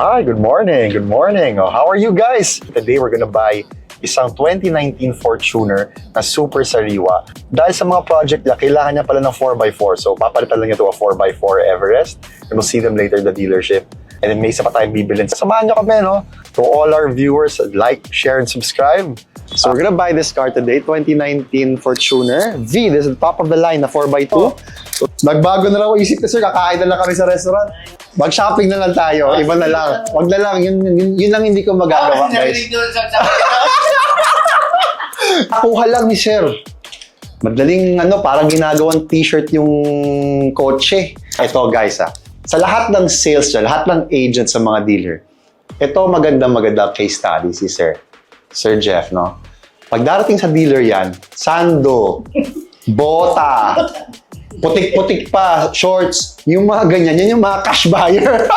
Hi, good morning. Good morning. Oh, how are you guys? Today we're gonna buy isang 2019 Fortuner na super sariwa. Dahil sa mga project niya, kailangan niya pala ng 4x4. So, papalitan lang niya ito a 4x4 Everest. And we'll see them later in the dealership. And then may isa pa tayong bibilin. Samahan niyo kami, no? To all our viewers, like, share, and subscribe. So, we're gonna buy this car today, 2019 Fortuner V. This is the top of the line na 4x2. So, nagbago na lang isip ko, sir. Kakain na lang kami sa restaurant. Mag-shopping na lang tayo. Iba na lang. Wag na lang. Yun lang hindi ko magagawa, guys. Kuha lang ni sir. Madaling parang ginagawang t-shirt yung kotse. Ito guys sa lahat ng sales dyan, lahat ng agent sa mga dealer, ito magandang case study si Sir Jeff, no? Pag darating sa dealer yan, sando, bota, putik-putik pa, shorts, yung mga ganyan, yan yung mga cash buyer.